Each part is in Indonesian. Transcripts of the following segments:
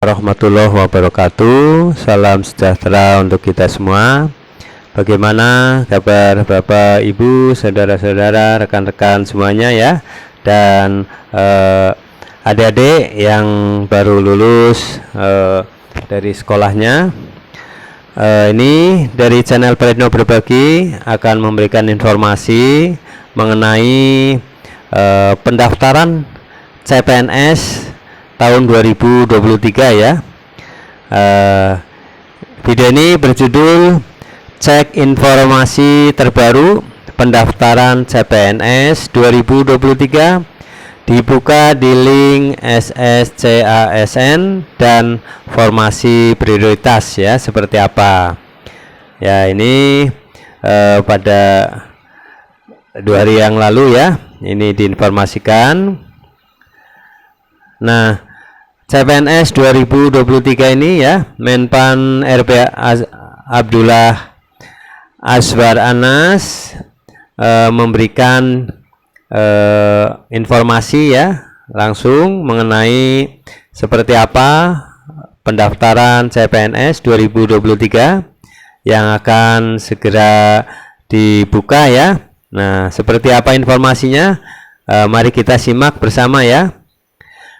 warahmatullahi wabarakatuh. Salam sejahtera untuk kita semua. Bagaimana kabar Bapak, Ibu, saudara-saudara, rekan-rekan semuanya ya, dan adik-adik yang baru lulus dari sekolahnya. Ini dari channel Prayitno Berbagi akan memberikan informasi mengenai pendaftaran CPNS tahun 2023 ya. Video ini berjudul Cek Informasi Terbaru Pendaftaran CPNS 2023, dibuka di link SSCASN dan formasi prioritas ya, seperti apa ya. Ini pada 2 hari yang lalu ya, ini diinformasikan. Nah, CPNS 2023 ini ya, Menpan RB Abdullah Azwar Anas memberikan informasi ya langsung mengenai seperti apa pendaftaran CPNS 2023 yang akan segera dibuka ya. Nah, seperti apa informasinya? Mari kita simak bersama ya.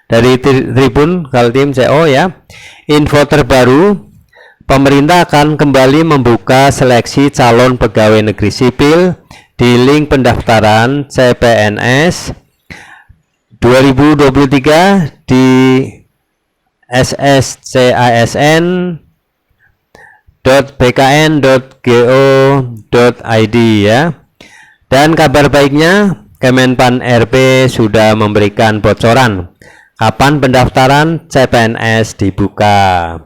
Dari Tribun Kaltim CO ya, info terbaru, pemerintah akan kembali membuka seleksi calon pegawai negeri sipil di link pendaftaran CPNS 2023 di sscasn.bkn.go.id ya. Dan kabar baiknya, Kemenpan RB sudah memberikan bocoran kapan pendaftaran CPNS dibuka.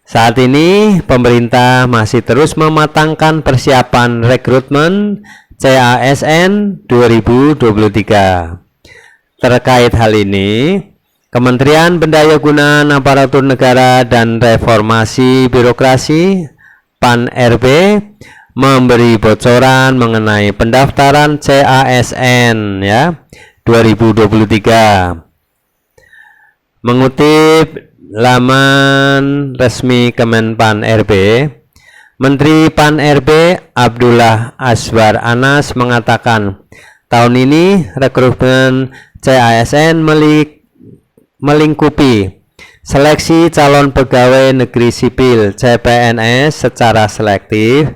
Saat ini pemerintah masih terus mematangkan persiapan rekrutmen CASN 2023. Terkait hal ini, Kementerian Pendayagunaan Aparatur Negara dan Reformasi Birokrasi PAN RB memberi bocoran mengenai pendaftaran CASN ya 2023. Mengutip laman resmi Kemenpan RB, Menteri PAN RB Abdullah Azwar Anas mengatakan, tahun ini rekrutmen CASN melingkupi seleksi calon pegawai negeri sipil CPNS secara selektif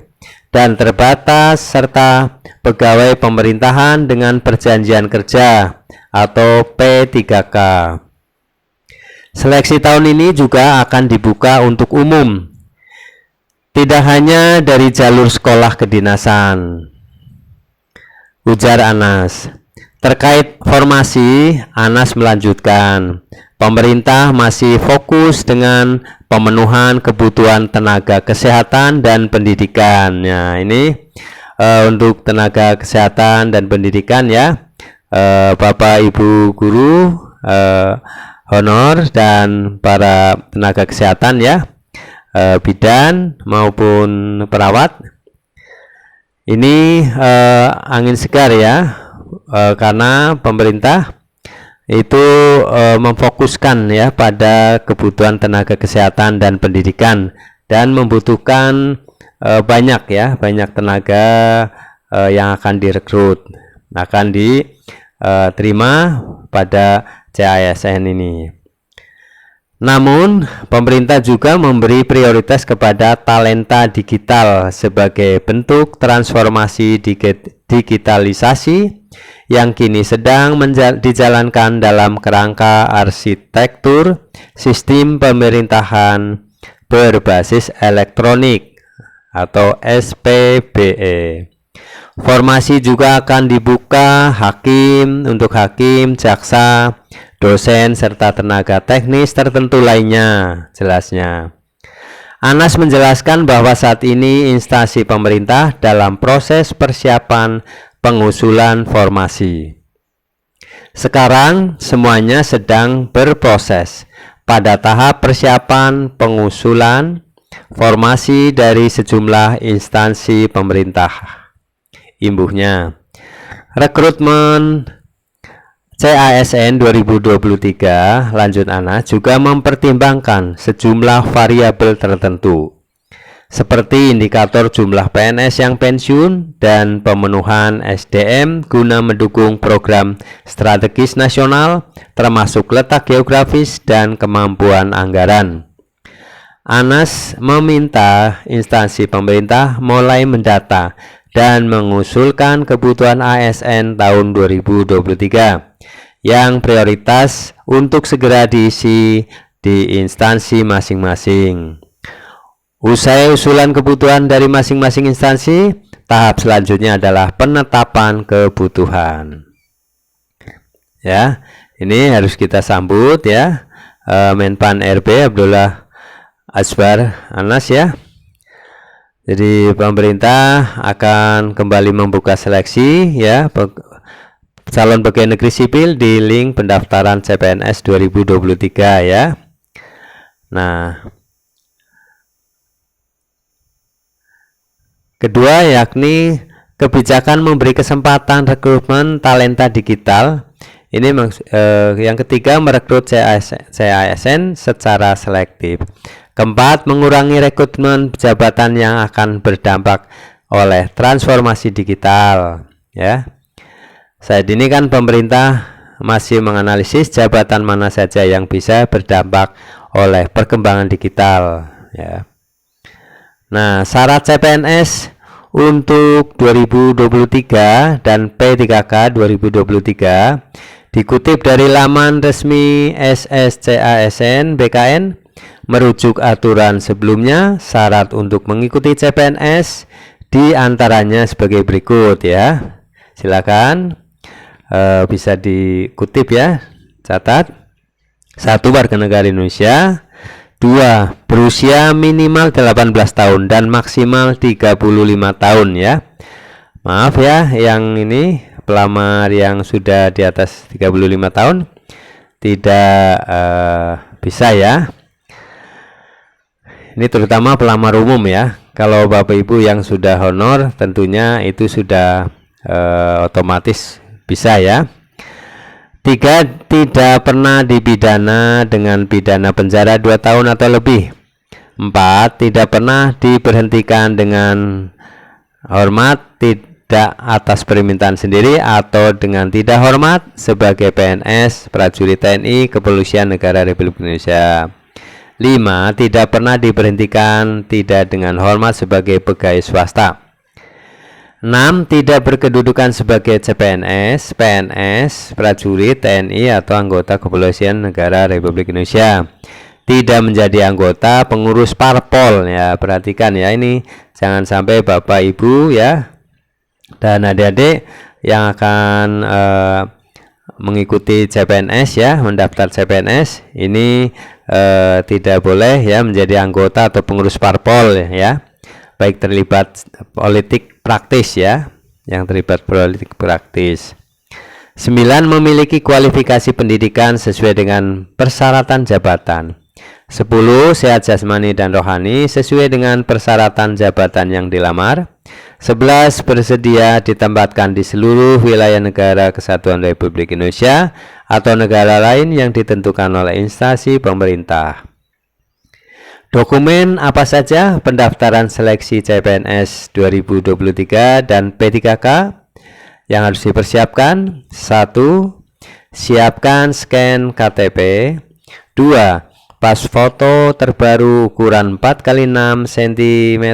dan terbatas serta pegawai pemerintahan dengan perjanjian kerja atau P3K. Seleksi tahun ini juga akan dibuka untuk umum, tidak hanya dari jalur sekolah kedinasan, ujar Anas. Terkait formasi, Anas melanjutkan, pemerintah masih fokus dengan pemenuhan kebutuhan tenaga kesehatan dan pendidikan. Nah, ini untuk tenaga kesehatan dan pendidikan ya, Bapak Ibu guru honor dan para tenaga kesehatan ya, bidan maupun perawat. Ini angin segar ya, karena pemerintah itu memfokuskan ya pada kebutuhan tenaga kesehatan dan pendidikan dan membutuhkan banyak tenaga yang akan direkrut, akan diterima pada CASN ini. Namun, pemerintah juga memberi prioritas kepada talenta digital sebagai bentuk transformasi digitalisasi yang kini sedang dijalankan dalam kerangka arsitektur sistem pemerintahan berbasis elektronik atau SPBE. Formasi juga akan dibuka untuk hakim, jaksa, dosen, serta tenaga teknis tertentu lainnya, jelasnya. Anas menjelaskan bahwa saat ini instansi pemerintah dalam proses persiapan pengusulan formasi. Sekarang semuanya sedang berproses pada tahap persiapan pengusulan formasi dari sejumlah instansi pemerintah. Imbuhnya, rekrutmen CASN 2023 lanjut Anas juga mempertimbangkan sejumlah variabel tertentu seperti indikator jumlah PNS yang pensiun dan pemenuhan SDM guna mendukung program strategis nasional termasuk letak geografis dan kemampuan anggaran. Anas meminta instansi pemerintah mulai mendata dan mengusulkan kebutuhan ASN tahun 2023 yang prioritas untuk segera diisi di instansi masing-masing. Usai usulan kebutuhan dari masing-masing instansi, tahap selanjutnya adalah penetapan kebutuhan. Ya, ini harus kita sambut ya, Menpan RB Abdullah Azwar Anas ya. Jadi pemerintah akan kembali membuka seleksi ya calon pegawai negeri sipil di link pendaftaran CPNS 2023 ya. Nah, kedua yakni kebijakan memberi kesempatan rekrutmen talenta digital. Ini yang ketiga merekrut CASN secara selektif. Keempat, mengurangi rekrutmen jabatan yang akan berdampak oleh transformasi digital. Ya, saat ini kan pemerintah masih menganalisis jabatan mana saja yang bisa berdampak oleh perkembangan digital. Ya. Nah, syarat CPNS untuk 2023 dan P3K 2023 dikutip dari laman resmi SSCASN BKN. Merujuk aturan sebelumnya, syarat untuk mengikuti CPNS diantaranya sebagai berikut ya. Silakan bisa dikutip ya, catat. 1. Warga negara Indonesia. 2. Berusia minimal 18 tahun dan maksimal 35 tahun ya. Maaf ya, yang ini pelamar yang sudah di atas 35 tahun tidak bisa ya. Ini terutama pelamar umum ya. Kalau Bapak Ibu yang sudah honor tentunya itu sudah otomatis bisa ya. 3. Tidak pernah dipidana dengan pidana penjara 2 tahun atau lebih. 4. Tidak pernah diberhentikan dengan hormat tidak atas permintaan sendiri atau dengan tidak hormat sebagai PNS, prajurit TNI, Kepolisian Negara Republik Indonesia. 5. Tidak pernah diberhentikan tidak dengan hormat sebagai pegawai swasta. 6. Tidak berkedudukan sebagai CPNS, PNS, prajurit TNI atau anggota Kepolisian Negara Republik Indonesia. Tidak menjadi anggota pengurus parpol ya. Perhatikan ya, ini jangan sampai Bapak Ibu ya dan adik-adik yang akan mengikuti CPNS ya, mendaftar CPNS ini tidak boleh ya menjadi anggota atau pengurus parpol ya, baik terlibat politik praktis ya, yang terlibat politik praktis. 9. Memiliki kualifikasi pendidikan sesuai dengan persyaratan jabatan. 10. Sehat jasmani dan rohani sesuai dengan persyaratan jabatan yang dilamar. 11. Bersedia ditempatkan di seluruh wilayah negara kesatuan Republik Indonesia atau negara lain yang ditentukan oleh instansi pemerintah. Dokumen apa saja pendaftaran seleksi CPNS 2023 dan P3K yang harus dipersiapkan? 1. Siapkan scan KTP. 2. Pas foto terbaru ukuran 4x6 cm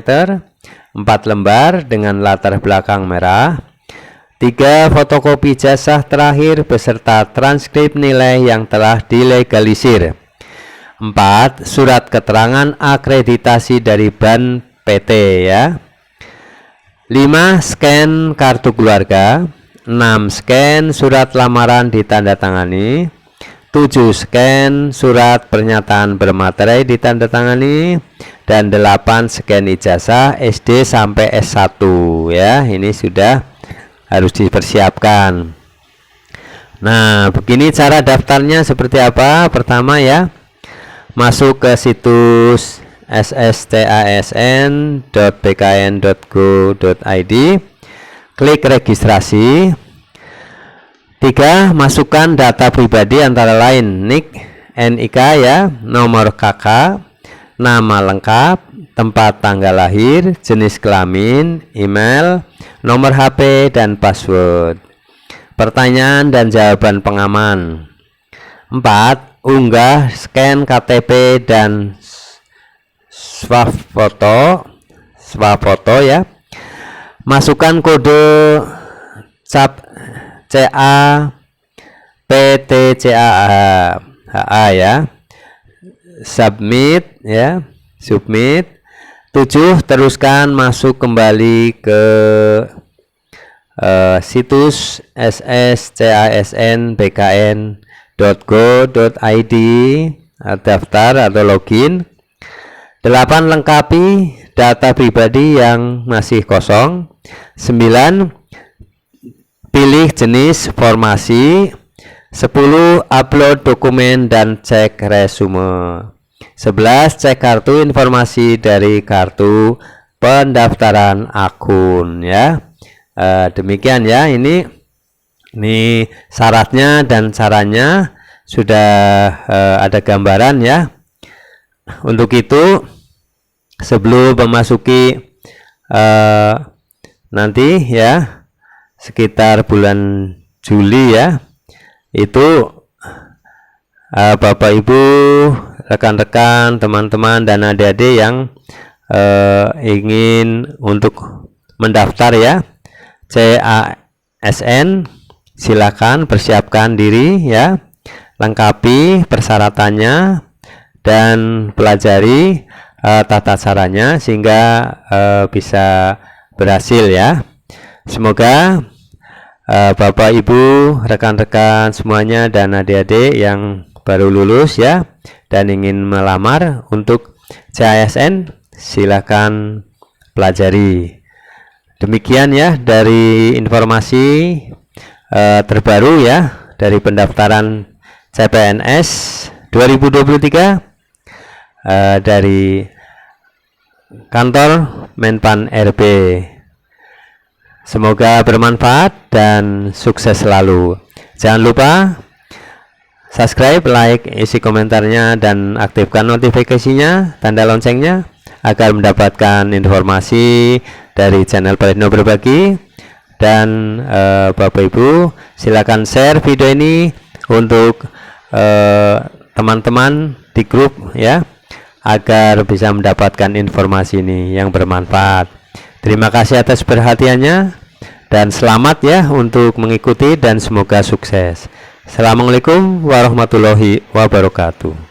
4 lembar dengan latar belakang merah. 3. Fotokopi ijazah terakhir beserta transkrip nilai yang telah dilegalisir. 4. Surat keterangan akreditasi dari BAN PT ya. 5. Scan kartu keluarga. 6. Scan surat lamaran ditandatangani. 7. Scan surat pernyataan bermaterai ditandatangani. Dan 8. Scan ijazah SD sampai S1 ya. Ini sudah harus dipersiapkan. Nah, begini cara daftarnya seperti apa? Pertama ya, masuk ke situs sstasn.bkn.go.id, klik registrasi. 3. Masukkan data pribadi antara lain NIK, NIK ya, nomor KK, nama lengkap, tempat tanggal lahir, jenis kelamin, email, nomor HP, dan password. Pertanyaan dan jawaban pengaman. 4. Unggah scan KTP dan swafoto ya. Masukkan kode CAP CA PTCAHA ya. Submit ya. Submit. 7. Teruskan masuk kembali ke situs sscasnbkn.go.id daftar atau login. 8. Lengkapi data pribadi yang masih kosong. 9. Pilih jenis formasi. 10. Upload dokumen dan cek resume. 11. Cek kartu informasi dari kartu pendaftaran akun ya. Demikian ya, ini syaratnya dan caranya sudah ada gambaran ya. Untuk itu sebelum memasuki nanti ya sekitar bulan Juli ya, itu Bapak Ibu, rekan-rekan, teman-teman dan adik-adik yang ingin untuk mendaftar ya CASN, silakan persiapkan diri ya, lengkapi persyaratannya dan pelajari tata caranya sehingga bisa berhasil ya. Semoga Bapak Ibu, rekan-rekan semuanya dan adik-adik yang baru lulus ya dan ingin melamar untuk CASN, silakan pelajari. Demikian ya dari informasi terbaru ya dari pendaftaran CPNS 2023 dari kantor Menpan RB. Semoga bermanfaat dan sukses selalu. Jangan lupa subscribe, like, isi komentarnya dan aktifkan notifikasinya, tanda loncengnya agar mendapatkan informasi dari channel Praitno Berbagi. Dan Bapak Ibu silakan share video ini untuk teman-teman di grup ya, agar bisa mendapatkan informasi ini yang bermanfaat. Terima kasih atas perhatiannya dan selamat ya untuk mengikuti dan semoga sukses. Assalamualaikum warahmatullahi wabarakatuh.